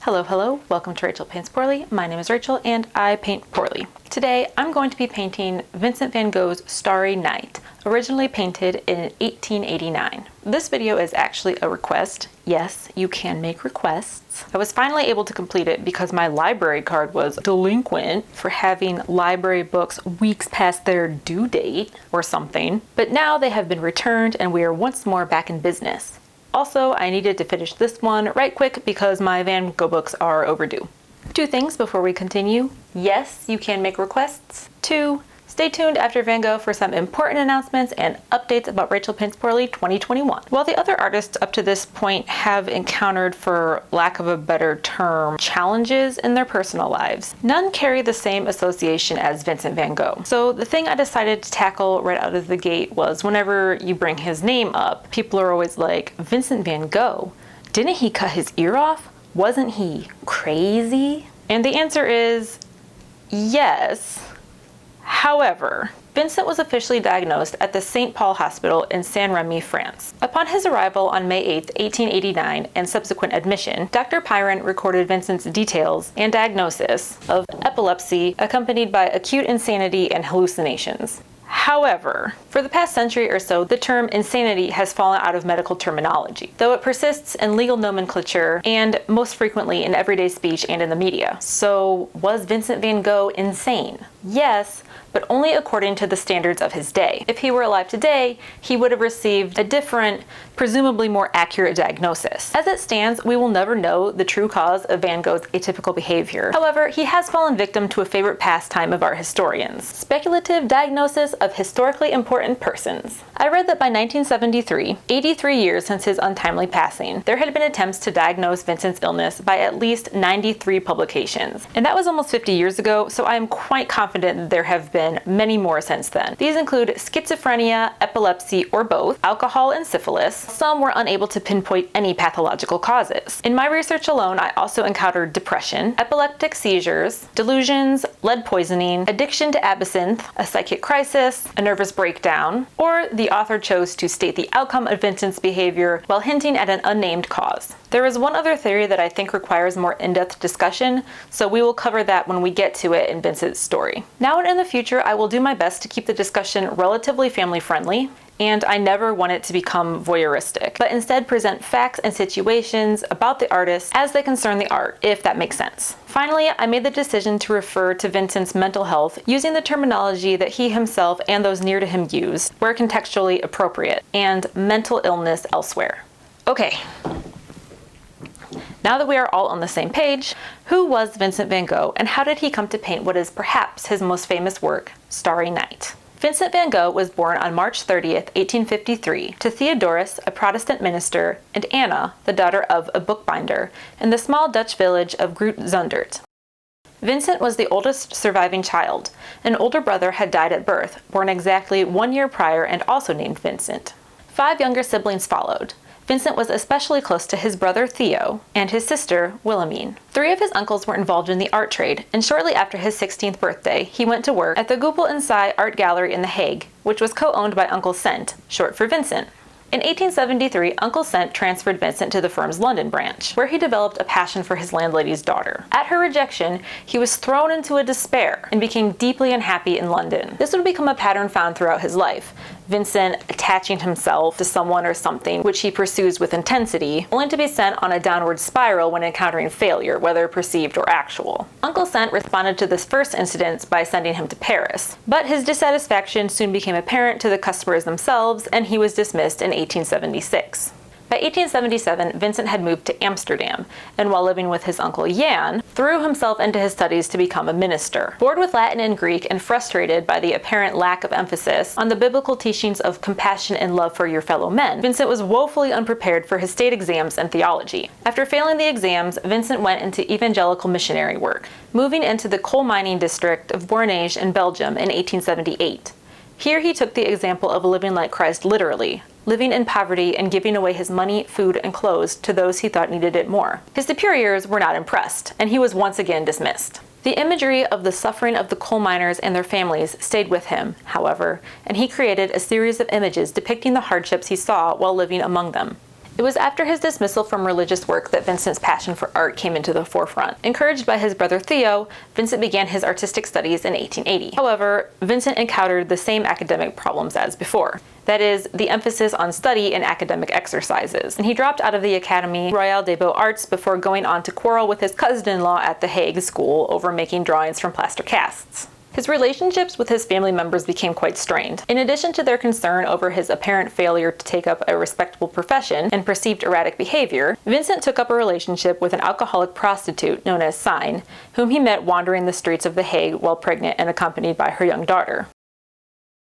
Hello, welcome to Rachel Paints Poorly. My name is Rachel and I paint poorly. Today I'm going to be painting Vincent van Gogh's Starry Night, originally painted in 1889. This video is actually a request. Yes, you can make requests. I was finally able to complete it because my library card was delinquent for having library books weeks past their due date or something, but now they have been returned and we are once more back in business. Also, I needed to finish this one right quick because my Van Gogh books are overdue. 2 things before we continue. Yes, you can make requests. 2, stay tuned after Van Gogh for some important announcements and updates about Rachel Paints Poorly 2021. While the other artists up to this point have encountered, for lack of a better term, challenges in their personal lives, none carry the same association as Vincent van Gogh. So the thing I decided to tackle right out of the gate was whenever you bring his name up, people are always like, Vincent van Gogh? Didn't he cut his ear off? Wasn't he crazy? And the answer is yes. However, Vincent was officially diagnosed at the St. Paul Hospital in Saint-Remy, France. Upon his arrival on May 8, 1889, and subsequent admission, Dr. Pyron recorded Vincent's details and diagnosis of epilepsy accompanied by acute insanity and hallucinations. However, for the past century or so, the term insanity has fallen out of medical terminology, though it persists in legal nomenclature and most frequently in everyday speech and in the media. So, was Vincent van Gogh insane? Yes, but only according to the standards of his day. If he were alive today, he would have received a different, presumably more accurate diagnosis. As it stands, we will never know the true cause of Van Gogh's atypical behavior. However, he has fallen victim to a favorite pastime of art historians: speculative diagnosis of historically important persons. I read that by 1973, 83 years since his untimely passing, there had been attempts to diagnose Vincent's illness by at least 93 publications. And that was almost 50 years ago, so I am quite confident that there have been many more since then. These include schizophrenia, epilepsy, or both, alcohol, and syphilis. Some were unable to pinpoint any pathological causes. In my research alone, I also encountered depression, epileptic seizures, delusions, lead poisoning, addiction to absinthe, a psychic crisis, a nervous breakdown, or the author chose to state the outcome of Vincent's behavior while hinting at an unnamed cause. There is one other theory that I think requires more in-depth discussion, so we will cover that when we get to it in Vincent's story. Now and in the future, I will do my best to keep the discussion relatively family-friendly, and I never want it to become voyeuristic, but instead present facts and situations about the artist as they concern the art, if that makes sense. Finally, I made the decision to refer to Vincent's mental health using the terminology that he himself and those near to him used, where contextually appropriate, and mental illness elsewhere. Okay. Now that we are all on the same page, who was Vincent van Gogh and how did he come to paint what is perhaps his most famous work, Starry Night? Vincent van Gogh was born on March 30th, 1853, to Theodorus, a Protestant minister, and Anna, the daughter of a bookbinder, in the small Dutch village of Groot Zundert. Vincent was the oldest surviving child. An older brother had died at birth, born exactly 1 year prior and also named Vincent. 5 younger siblings followed. Vincent was especially close to his brother Theo and his sister Wilhelmine. 3 of his uncles were involved in the art trade, and shortly after his 16th birthday, he went to work at the Goepel and Sy Art Gallery in The Hague, which was co-owned by Uncle Cent, short for Vincent. In 1873, Uncle Cent transferred Vincent to the firm's London branch, where he developed a passion for his landlady's daughter. At her rejection, he was thrown into a despair and became deeply unhappy in London. This would become a pattern found throughout his life. Vincent attaching himself to someone or something which he pursues with intensity, only to be sent on a downward spiral when encountering failure, whether perceived or actual. Uncle Cent responded to this first incident by sending him to Paris, but his dissatisfaction soon became apparent to the customers themselves, and he was dismissed in 1876. By 1877, Vincent had moved to Amsterdam, and while living with his uncle Jan, threw himself into his studies to become a minister. Bored with Latin and Greek and frustrated by the apparent lack of emphasis on the biblical teachings of compassion and love for your fellow men, Vincent was woefully unprepared for his state exams and theology. After failing the exams, Vincent went into evangelical missionary work, moving into the coal mining district of Bornage in Belgium in 1878. Here he took the example of living like Christ literally, living in poverty and giving away his money, food, and clothes to those he thought needed it more. His superiors were not impressed, and he was once again dismissed. The imagery of the suffering of the coal miners and their families stayed with him, however, and he created a series of images depicting the hardships he saw while living among them. It was after his dismissal from religious work that Vincent's passion for art came into the forefront. Encouraged by his brother Theo, Vincent began his artistic studies in 1880. However, Vincent encountered the same academic problems as before. That is, the emphasis on study and academic exercises. And he dropped out of the Académie Royale des Beaux-Arts before going on to quarrel with his cousin-in-law at the Hague school over making drawings from plaster casts. His relationships with his family members became quite strained. In addition to their concern over his apparent failure to take up a respectable profession and perceived erratic behavior, Vincent took up a relationship with an alcoholic prostitute known as Sine, whom he met wandering the streets of The Hague while pregnant and accompanied by her young daughter.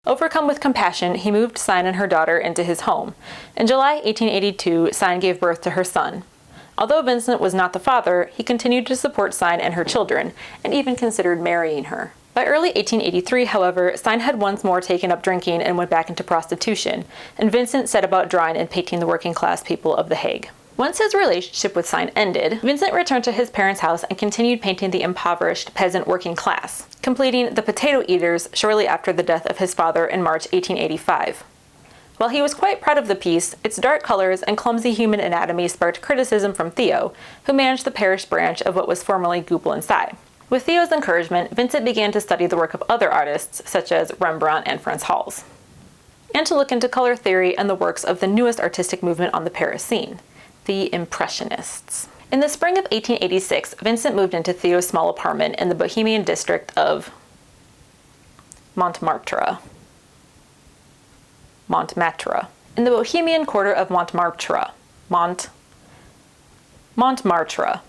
Overcome with compassion, he moved Sine and her daughter into his home. In July 1882, Sine gave birth to her son. Although Vincent was not the father, he continued to support Sine and her children, and even considered marrying her. By early 1883, however, Sine had once more taken up drinking and went back into prostitution, and Vincent set about drawing and painting the working class people of The Hague. Once his relationship with Sine ended, Vincent returned to his parents' house and continued painting the impoverished peasant working class, completing The Potato Eaters shortly after the death of his father in March 1885. While he was quite proud of the piece, its dark colors and clumsy human anatomy sparked criticism from Theo, who managed the parish branch of what was formerly Goupil and Cie. With Theo's encouragement, Vincent began to study the work of other artists, such as Rembrandt and Frans Hals, and to look into color theory and the works of the newest artistic movement on the Paris scene, the Impressionists. In the spring of 1886, Vincent moved into Theo's small apartment in the Bohemian district of Montmartre. In the Bohemian quarter of Montmartre. Montmartre.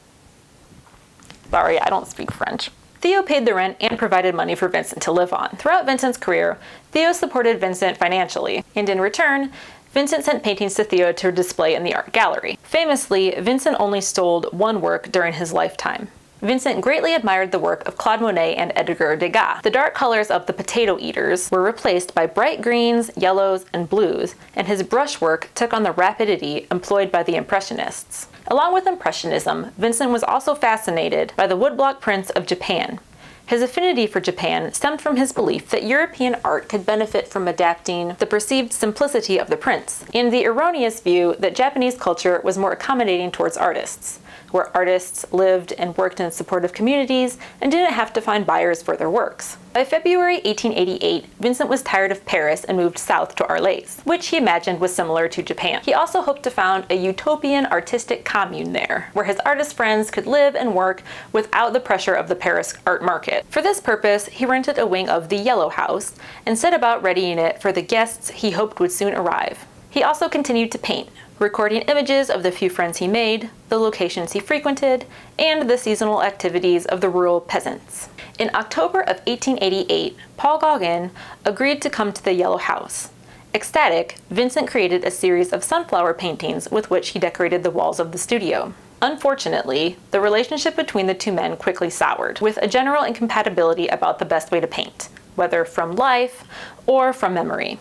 Sorry, I don't speak French. Theo paid the rent and provided money for Vincent to live on. Throughout Vincent's career, Theo supported Vincent financially, and in return, Vincent sent paintings to Theo to display in the art gallery. Famously, Vincent only sold one work during his lifetime. Vincent greatly admired the work of Claude Monet and Edgar Degas. The dark colors of the Potato Eaters were replaced by bright greens, yellows, and blues, and his brushwork took on the rapidity employed by the Impressionists. Along with Impressionism, Vincent was also fascinated by the woodblock prints of Japan. His affinity for Japan stemmed from his belief that European art could benefit from adapting the perceived simplicity of the prints, and the erroneous view that Japanese culture was more accommodating towards artists, where artists lived and worked in supportive communities and didn't have to find buyers for their works. By February 1888, Vincent was tired of Paris and moved south to Arles, which he imagined was similar to Japan. He also hoped to found a utopian artistic commune there, where his artist friends could live and work without the pressure of the Paris art market. For this purpose, he rented a wing of the Yellow House and set about readying it for the guests he hoped would soon arrive. He also continued to paint, recording images of the few friends he made, the locations he frequented, and the seasonal activities of the rural peasants. In October of 1888, Paul Gauguin agreed to come to the Yellow House. Ecstatic, Vincent created a series of sunflower paintings with which he decorated the walls of the studio. Unfortunately, the relationship between the two men quickly soured, with a general incompatibility about the best way to paint, whether from life or from memory.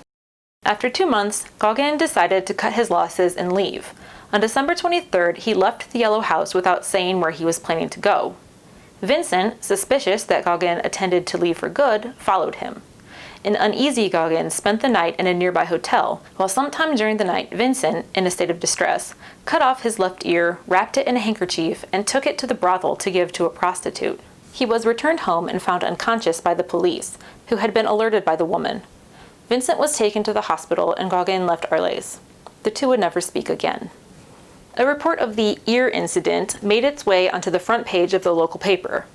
After 2 months, Gauguin decided to cut his losses and leave. On December 23rd, he left the Yellow House without saying where he was planning to go. Vincent, suspicious that Gauguin intended to leave for good, followed him. An uneasy Gauguin spent the night in a nearby hotel, while sometime during the night Vincent, in a state of distress, cut off his left ear, wrapped it in a handkerchief, and took it to the brothel to give to a prostitute. He was returned home and found unconscious by the police, who had been alerted by the woman. Vincent was taken to the hospital and Gauguin left Arles. The two would never speak again. A report of the ear incident made its way onto the front page of the local paper.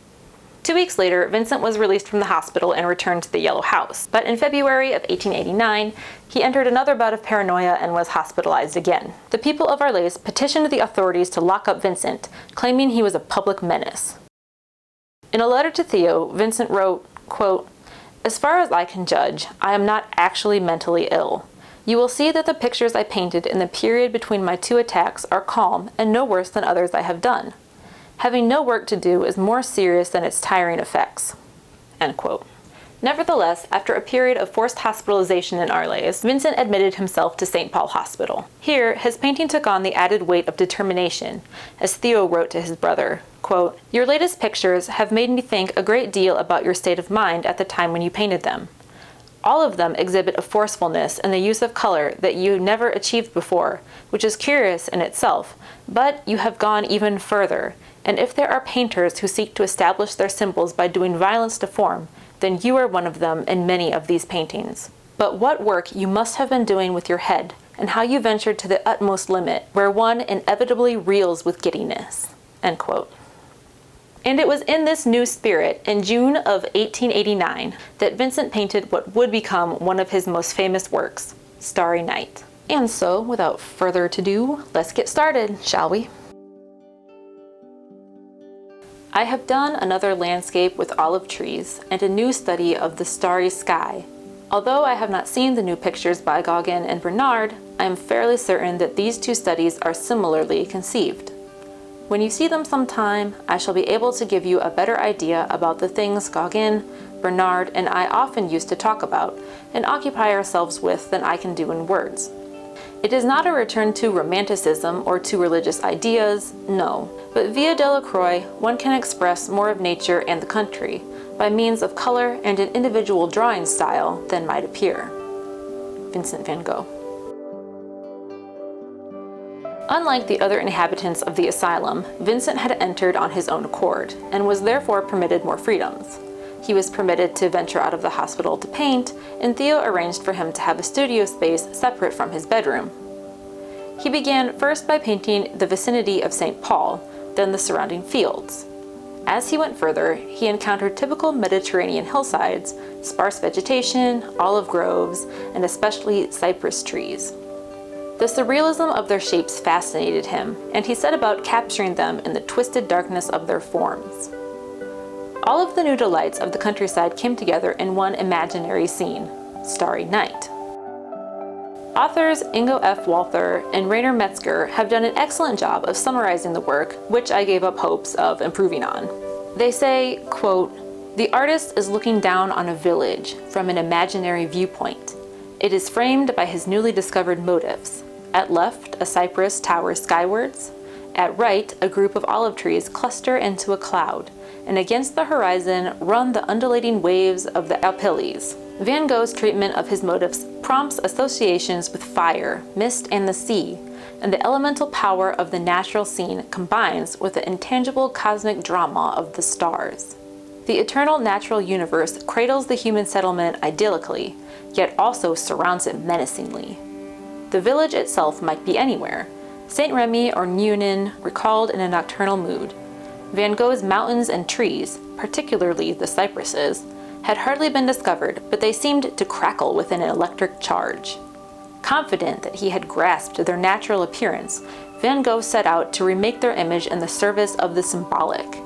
2 weeks later, Vincent was released from the hospital and returned to the Yellow House. But in February of 1889, he entered another bout of paranoia and was hospitalized again. The people of Arles petitioned the authorities to lock up Vincent, claiming he was a public menace. In a letter to Theo, Vincent wrote, quote, "As far as I can judge, I am not actually mentally ill. You will see that the pictures I painted in the period between my 2 attacks are calm and no worse than others I have done. Having no work to do is more serious than its tiring effects." End quote. Nevertheless, after a period of forced hospitalization in Arles, Vincent admitted himself to St. Paul Hospital. Here, his painting took on the added weight of determination, as Theo wrote to his brother, quote, "Your latest pictures have made me think a great deal about your state of mind at the time when you painted them. All of them exhibit a forcefulness in the use of color that you never achieved before, which is curious in itself, but you have gone even further, and if there are painters who seek to establish their symbols by doing violence to form, then you are one of them in many of these paintings. But what work you must have been doing with your head, and how you ventured to the utmost limit, where one inevitably reels with giddiness." End quote. And it was in this new spirit, in June of 1889, that Vincent painted what would become one of his most famous works, Starry Night. And so, without further ado, let's get started, shall we? I have done another landscape with olive trees and a new study of the starry sky. Although I have not seen the new pictures by Gauguin and Bernard, I am fairly certain that these two studies are similarly conceived. When you see them sometime, I shall be able to give you a better idea about the things Gauguin, Bernard, and I often used to talk about and occupy ourselves with than I can do in words. It is not a return to Romanticism or to religious ideas, no, but via Delacroix one can express more of nature and the country by means of color and an individual drawing style than might appear. Vincent van Gogh. Unlike the other inhabitants of the asylum, Vincent had entered on his own accord, and was therefore permitted more freedoms. He was permitted to venture out of the hospital to paint, and Theo arranged for him to have a studio space separate from his bedroom. He began first by painting the vicinity of St. Paul, then the surrounding fields. As he went further, he encountered typical Mediterranean hillsides, sparse vegetation, olive groves, and especially cypress trees. The surrealism of their shapes fascinated him, and he set about capturing them in the twisted darkness of their forms. All of the new delights of the countryside came together in one imaginary scene, Starry Night. Authors Ingo F. Walther and Rainer Metzger have done an excellent job of summarizing the work, which I gave up hopes of improving on. They say, quote, "The artist is looking down on a village from an imaginary viewpoint. It is framed by his newly discovered motifs. At left, a cypress towers skywards. At right, a group of olive trees cluster into a cloud, and against the horizon run the undulating waves of the Alpilles." Van Gogh's treatment of his motifs prompts associations with fire, mist, and the sea, and the elemental power of the natural scene combines with the intangible cosmic drama of the stars. The eternal natural universe cradles the human settlement idyllically, yet also surrounds it menacingly. The village itself might be anywhere, Saint-Remy or Neuenen recalled in a nocturnal mood. Van Gogh's mountains and trees, particularly the cypresses, had hardly been discovered, but they seemed to crackle with an electric charge. Confident that he had grasped their natural appearance, Van Gogh set out to remake their image in the service of the symbolic.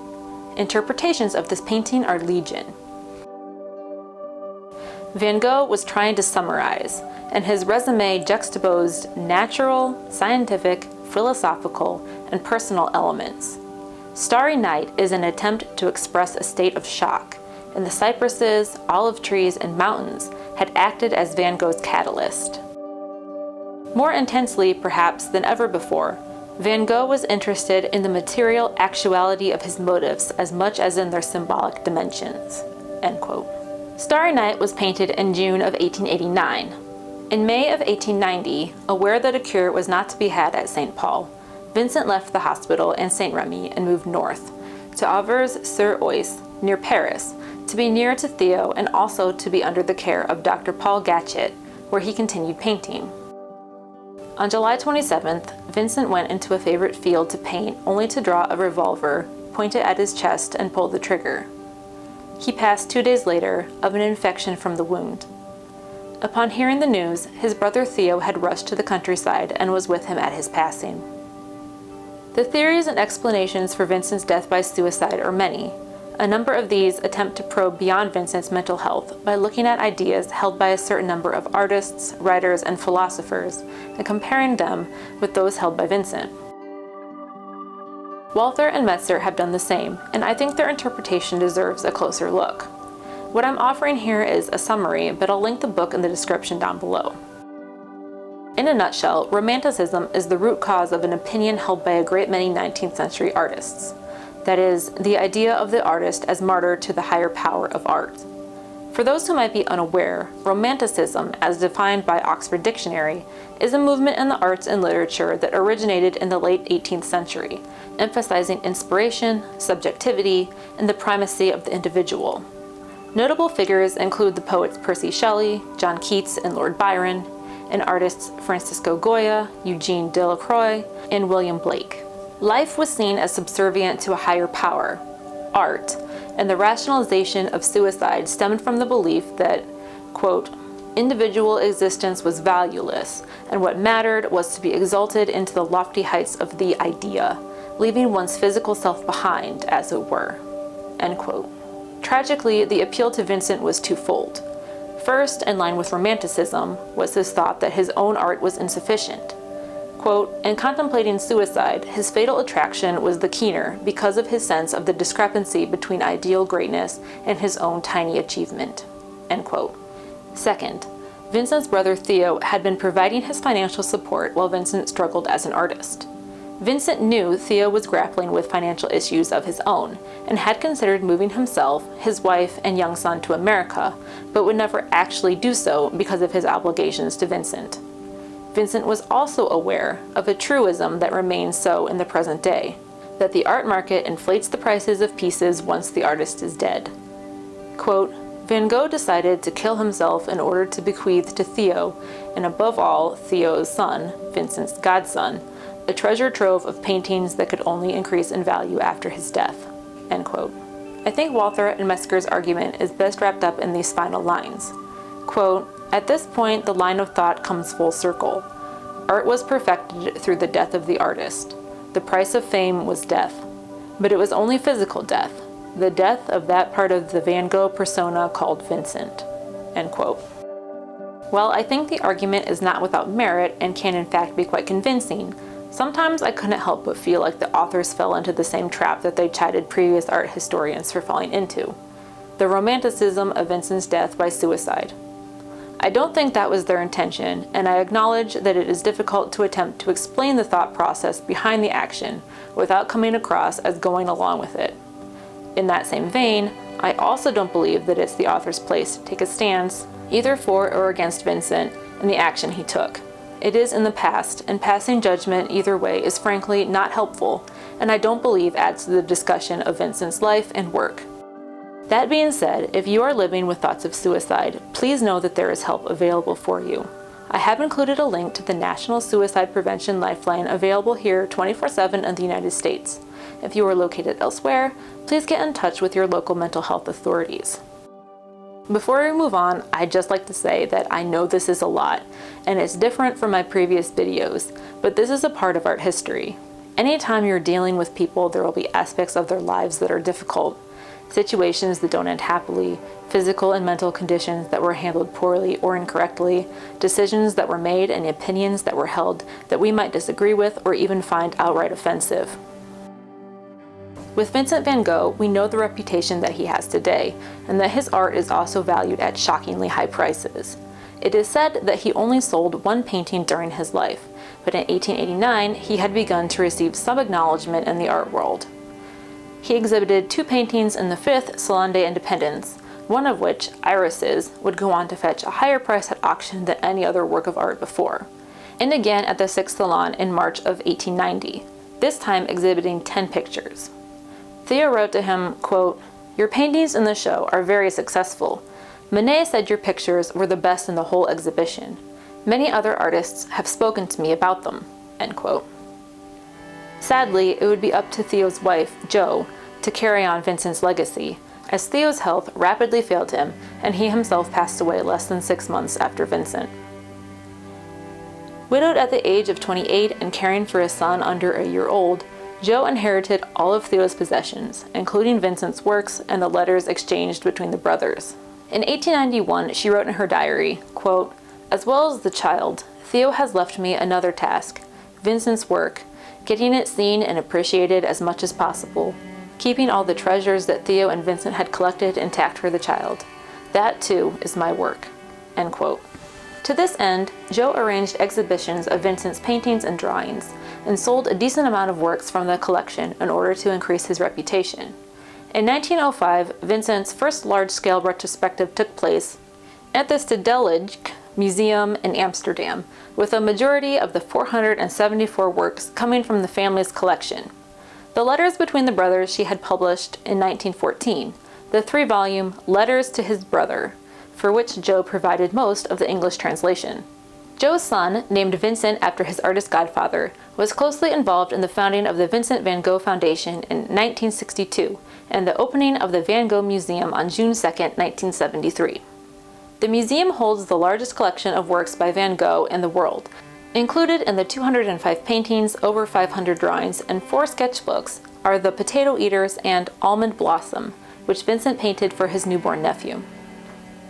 Interpretations of this painting are legion. Van Gogh was trying to summarize, and his resume juxtaposed natural, scientific, philosophical, and personal elements. Starry Night is an attempt to express a state of shock, and the cypresses, olive trees, and mountains had acted as Van Gogh's catalyst. More intensely, perhaps, than ever before, Van Gogh was interested in the material actuality of his motifs as much as in their symbolic dimensions." End quote. Starry Night was painted in June of 1889. In May of 1890, aware that a cure was not to be had at St. Paul, Vincent left the hospital in Saint-Remy and moved north, to Auvers-sur-Oise, near Paris, to be nearer to Theo and also to be under the care of Dr. Paul Gachet, where he continued painting. On July 27th, Vincent went into a favorite field to paint only to draw a revolver, point it at his chest, and pull the trigger. He passed 2 days later of an infection from the wound. Upon hearing the news, his brother Theo had rushed to the countryside and was with him at his passing. The theories and explanations for Vincent's death by suicide are many. A number of these attempt to probe beyond Vincent's mental health by looking at ideas held by a certain number of artists, writers, and philosophers, and comparing them with those held by Vincent. Walther and Metzger have done the same, and I think their interpretation deserves a closer look. What I'm offering here is a summary, but I'll link the book in the description down below. In a nutshell, Romanticism is the root cause of an opinion held by a great many 19th century artists. That is, the idea of the artist as martyr to the higher power of art. For those who might be unaware, Romanticism, as defined by Oxford Dictionary, is a movement in the arts and literature that originated in the late 18th century, emphasizing inspiration, subjectivity, and the primacy of the individual. Notable figures include the poets Percy Shelley, John Keats, and Lord Byron, and artists Francisco Goya, Eugene Delacroix, and William Blake. Life was seen as subservient to a higher power, art, and the rationalization of suicide stemmed from the belief that, quote, individual existence was valueless, and what mattered was to be exalted into the lofty heights of the idea, leaving one's physical self behind, as it were, end quote. Tragically, the appeal to Vincent was twofold. First, in line with Romanticism, was his thought that his own art was insufficient. Quote, in contemplating suicide, his fatal attraction was the keener because of his sense of the discrepancy between ideal greatness and his own tiny achievement, end quote. Second, Vincent's brother Theo had been providing his financial support while Vincent struggled as an artist. Vincent knew Theo was grappling with financial issues of his own and had considered moving himself, his wife, and young son to America, but would never actually do so because of his obligations to Vincent. Vincent was also aware of a truism that remains so in the present day, that the art market inflates the prices of pieces once the artist is dead. Quote, Van Gogh decided to kill himself in order to bequeath to Theo, and above all, Theo's son, Vincent's godson, a treasure trove of paintings that could only increase in value after his death, end quote. I think Walther and Metzger's argument is best wrapped up in these final lines. Quote, at this point, the line of thought comes full circle. Art was perfected through the death of the artist. The price of fame was death. But it was only physical death, the death of that part of the Van Gogh persona called Vincent, end quote. While I think the argument is not without merit and can in fact be quite convincing, sometimes I couldn't help but feel like the authors fell into the same trap that they chided previous art historians for falling into, the romanticism of Vincent's death by suicide. I don't think that was their intention, and I acknowledge that it is difficult to attempt to explain the thought process behind the action without coming across as going along with it. In that same vein, I also don't believe that it's the author's place to take a stance either for or against Vincent and the action he took. It is in the past, and passing judgment either way is frankly not helpful, and I don't believe adds to the discussion of Vincent's life and work. That being said, if you are living with thoughts of suicide, please know that there is help available for you. I have included a link to the National Suicide Prevention Lifeline available here 24/7 in the United States. If you are located elsewhere, please get in touch with your local mental health authorities. Before we move on, I'd just like to say that I know this is a lot, and it's different from my previous videos, but this is a part of art history. Anytime you're dealing with people, there will be aspects of their lives that are difficult, situations that don't end happily, physical and mental conditions that were handled poorly or incorrectly, decisions that were made and opinions that were held that we might disagree with or even find outright offensive. With Vincent van Gogh, we know the reputation that he has today, and that his art is also valued at shockingly high prices. It is said that he only sold one painting during his life, but in 1889 he had begun to receive some acknowledgement in the art world. He exhibited 2 paintings in the 5th Salon des Indépendants, one of which, Iris's, would go on to fetch a higher price at auction than any other work of art before, and again at the 6th Salon in March of 1890, this time exhibiting 10 pictures. Theo wrote to him, quote, your paintings in the show are very successful. Manet said your pictures were the best in the whole exhibition. Many other artists have spoken to me about them, end quote. Sadly, it would be up to Theo's wife, Jo, to carry on Vincent's legacy, as Theo's health rapidly failed him and he himself passed away less than 6 months after Vincent. Widowed at the age of 28 and caring for a son under a year old, Jo inherited all of Theo's possessions, including Vincent's works and the letters exchanged between the brothers. In 1891, she wrote in her diary, quote, as well as the child, Theo has left me another task, Vincent's work, getting it seen and appreciated as much as possible, keeping all the treasures that Theo and Vincent had collected intact for the child. That, too, is my work, end quote. To this end, Jo arranged exhibitions of Vincent's paintings and drawings, and sold a decent amount of works from the collection in order to increase his reputation. In 1905, Vincent's first large-scale retrospective took place at the Stedelijk Museum in Amsterdam, with a majority of the 474 works coming from the family's collection. The letters between the brothers she had published in 1914, the 3-volume Letters to His Brother, for which Joe provided most of the English translation. Joe's son, named Vincent after his artist godfather, was closely involved in the founding of the Vincent van Gogh Foundation in 1962 and the opening of the Van Gogh Museum on June 2, 1973. The museum holds the largest collection of works by Van Gogh in the world. Included in the 205 paintings, over 500 drawings, and 4 sketchbooks are The Potato Eaters and Almond Blossom, which Vincent painted for his newborn nephew.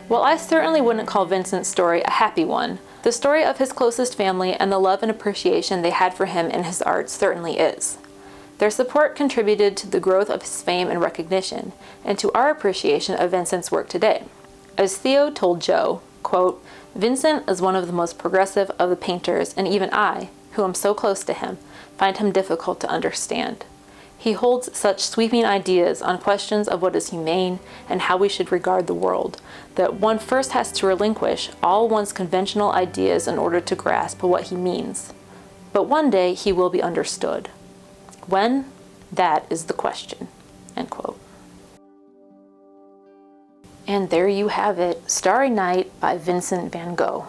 While I certainly wouldn't call Vincent's story a happy one, the story of his closest family and the love and appreciation they had for him and his art certainly is. Their support contributed to the growth of his fame and recognition, and to our appreciation of Vincent's work today. As Theo told Joe, quote, "Vincent is one of the most progressive of the painters, and even I, who am so close to him, find him difficult to understand. He holds such sweeping ideas on questions of what is humane and how we should regard the world, that one first has to relinquish all one's conventional ideas in order to grasp what he means. But one day he will be understood. When? That is the question." End quote. And there you have it, Starry Night by Vincent van Gogh.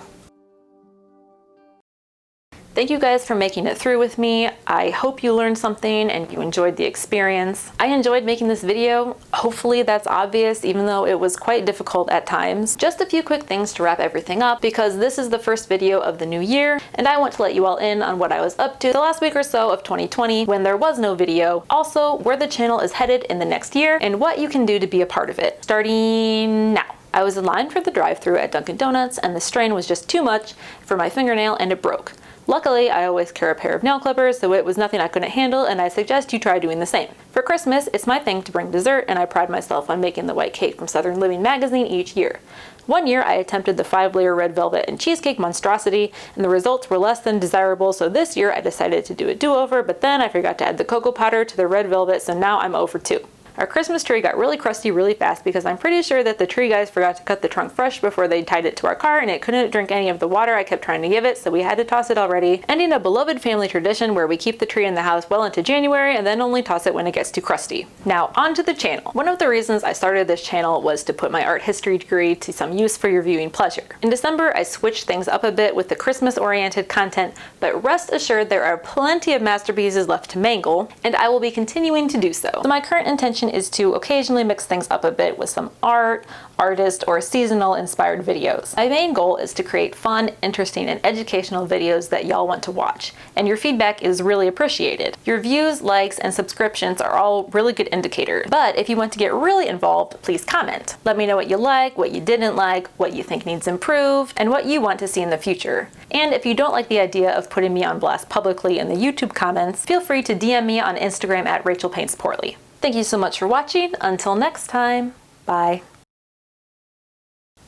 Thank you guys for making it through with me. I hope you learned something and you enjoyed the experience. I enjoyed making this video. Hopefully that's obvious, even though it was quite difficult at times. Just a few quick things to wrap everything up, because this is the first video of the new year, and I want to let you all in on what I was up to the last week or so of 2020 when there was no video. Also, where the channel is headed in the next year and what you can do to be a part of it. Starting now. I was in line for the drive-thru at Dunkin' Donuts and the strain was just too much for my fingernail and it broke. Luckily, I always carry a pair of nail clippers, so it was nothing I couldn't handle, and I suggest you try doing the same. For Christmas, it's my thing to bring dessert, and I pride myself on making the white cake from Southern Living magazine each year. One year, I attempted the 5-layer red velvet and cheesecake monstrosity, and the results were less than desirable, so this year I decided to do a do-over, but then I forgot to add the cocoa powder to the red velvet, so now I'm 0 for 2. Our Christmas tree got really crusty really fast because I'm pretty sure that the tree guys forgot to cut the trunk fresh before they tied it to our car, and it couldn't drink any of the water I kept trying to give it, so we had to toss it already, ending a beloved family tradition where we keep the tree in the house well into January and then only toss it when it gets too crusty. Now, on to the channel. One of the reasons I started this channel was to put my art history degree to some use for your viewing pleasure. In December, I switched things up a bit with the Christmas-oriented content, but rest assured there are plenty of masterpieces left to mangle, and I will be continuing to do so. So my current intention is to occasionally mix things up a bit with some art, artist, or seasonal inspired videos. My main goal is to create fun, interesting, and educational videos that y'all want to watch, and your feedback is really appreciated. Your views, likes, and subscriptions are all really good indicators, but if you want to get really involved, please comment. Let me know what you like, what you didn't like, what you think needs improved, and what you want to see in the future. And if you don't like the idea of putting me on blast publicly in the YouTube comments, feel free to DM me on Instagram at RachelPaintsPoorly. Thank you so much for watching. Until next time, bye.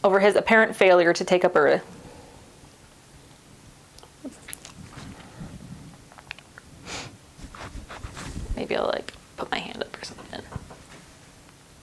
Over his apparent failure to take up a... Maybe I'll like put my hand up or something.